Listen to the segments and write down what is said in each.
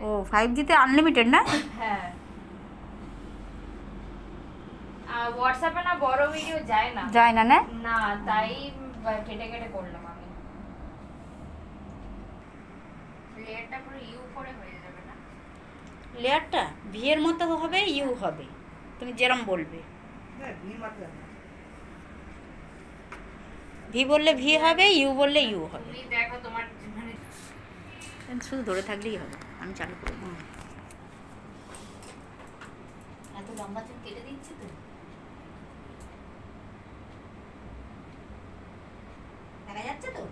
ও 5G-তে unlimited না? হ্যাঁ, হোয়াটসঅ্যাপে না বড় ভিডিও যায় না না না, তাই কেটে কেটে করলাম আমি। লেয়ারটা পুরো ইউ করে হয়ে যাবে না? লেয়ারটা ভি এর মতো হবে, ইউ হবে, তুমি যেরম বলবে। ভি বললে ভি হবে, ইউ বললে ইউ হবে। তুমি দেখো তোমার মানে শুধু ধরে থাকলেই হবে, আমি চালু করবো। এত লম্বা চুল কেটে দিচ্ছি তো, দেখা যাচ্ছে তো।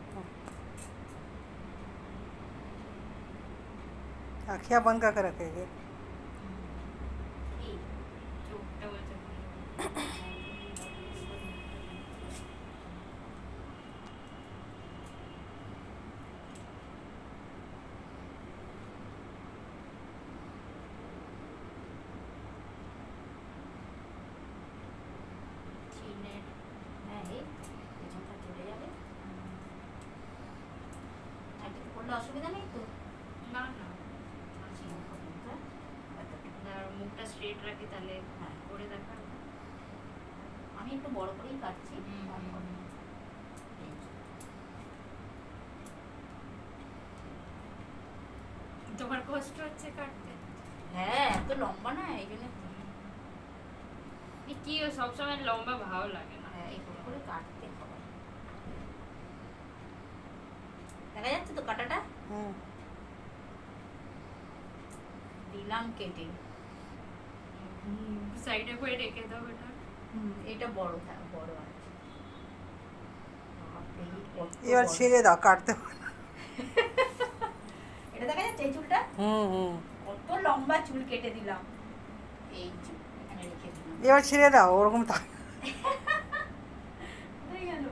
आँखें बंद करके रखेंगे। চোখটা বলছে অসুবিধা নেই তো? না না, মুখটা স্ট্রেট রাখি তাহলে করে দেখা। আমি একটু বড় করেই কাটছি। তোমার কষ্ট হচ্ছে কাটতে? হ্যাঁ, এত লম্বা না, এই জন্য কি সবসময় লম্বা ভালো লাগে না। হ্যাঁ, একটু করে কাটতে হবে। দেখা যাচ্ছে তো কাটাটা? দিলাম কেটে। সাইডে করে রেখে দাও এটা। এটা বড় বড় আছে। এবার ছেড়ে দাও, কাটতে এটা দেখা যাচ্ছে এই চুলটা? কত লম্বা চুল কেটে দিলাম। এই চুল এখানে রেখে দিলাম। এবার ছেড়ে দাও, ওরকম হয়ে গেল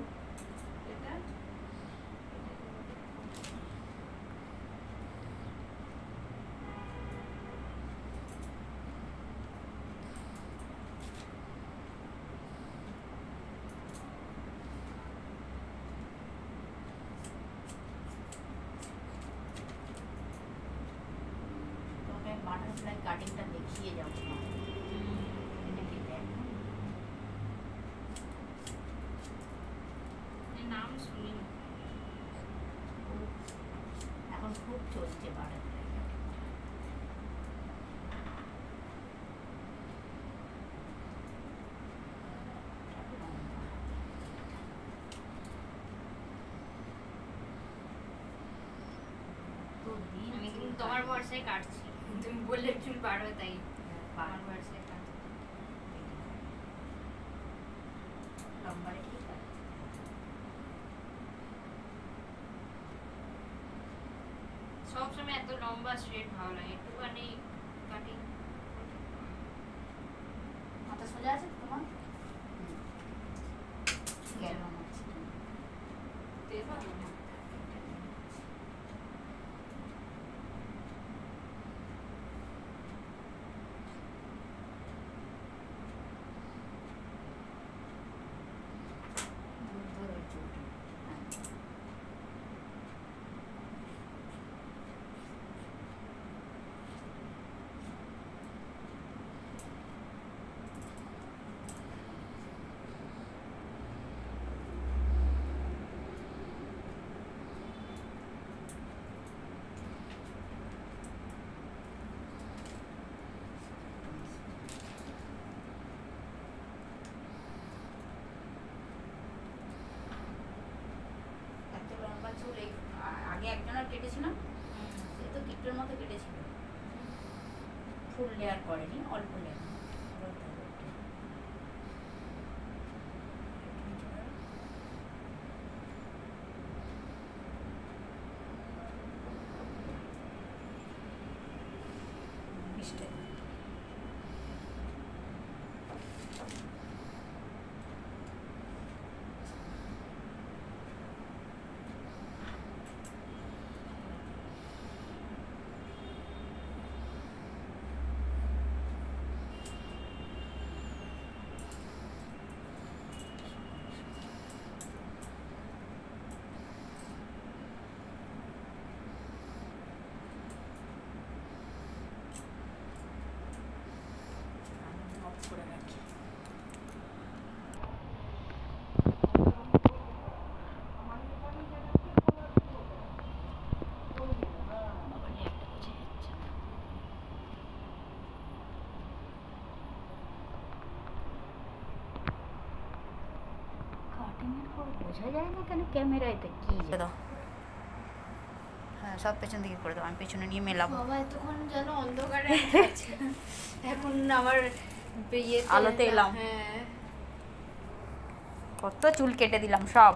এটা। বাটারফ্লাই কাটিংটা দেখিয়ে যাবো। নাম শুনি এখন খুব চলছে বাটারফ্লাই কাটিং। আমি কিন্তু তোমার ভরসায় কাটছি, তুমি বললে চুল বাড়বে তাই আমার ভরসায় কাটছি। লম্বা রেখে সবসময় এত লম্বা স্ট্রেট ভালো লাগে, একটুখানি কাটিং। মাথা সোজা আছে তো তোমার? গেল আগে একজনের কেটেছিলাম, সে তো কিটোর মতো কেটেছিল, ফুল লেয়ার করেনি, অল্প লেয়ার। বোঝা যায় না কেন ক্যামেরায় তো কি দাও। হ্যাঁ সব পেছন দিকে করে দাও, আমি পেছনে নিয়ে মেলাবো। বাবা এতক্ষণ যেন অন্ধকারে আছে। এখন আমার আলোতে এলাম। হ্যাঁ কত চুল কেটে দিলাম সব।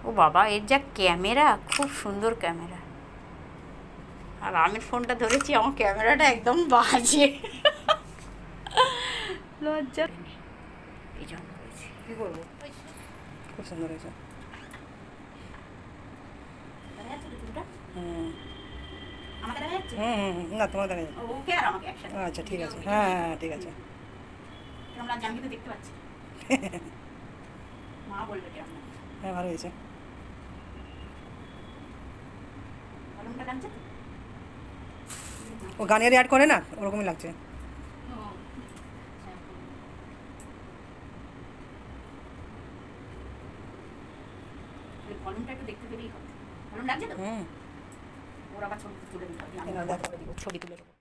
ও বাবা, এর যা ক্যামেরা, খুব সুন্দর ক্যামেরা। আর আমি ফোনটা ধরেছি, আমার ক্যামেরাটা একদম বাজে, লজ্জা। এই জন্য করেছি। কি করবো, খুব সুন্দর হয়েছে। দেখা যাচ্ছে তো চুলটা? হুম আমাকে দেখা যাচ্ছে? না তোমার দেখা যাবে। ওকে আর আমাকে একসাথে। আচ্ছা ঠিক আছে, হ্যাঁ হ্যাঁ ঠিক আছে। কেমন লাগছে? আমি কিন্তু দেখতে পাচ্ছি। মা বলবে কেমন লাগছে। হ্যাঁ ভালো হয়েছে। কলমটা কাটছে তো? ও গানের অ্যাড করে না, ওরকমই লাগছে। কলমটা একটু দেখতে পেলেই হবে। কলম লাগছে তো? ওর আবার ছবি তুলে দিতে হবে, আমি ছবি তুলে দেবো।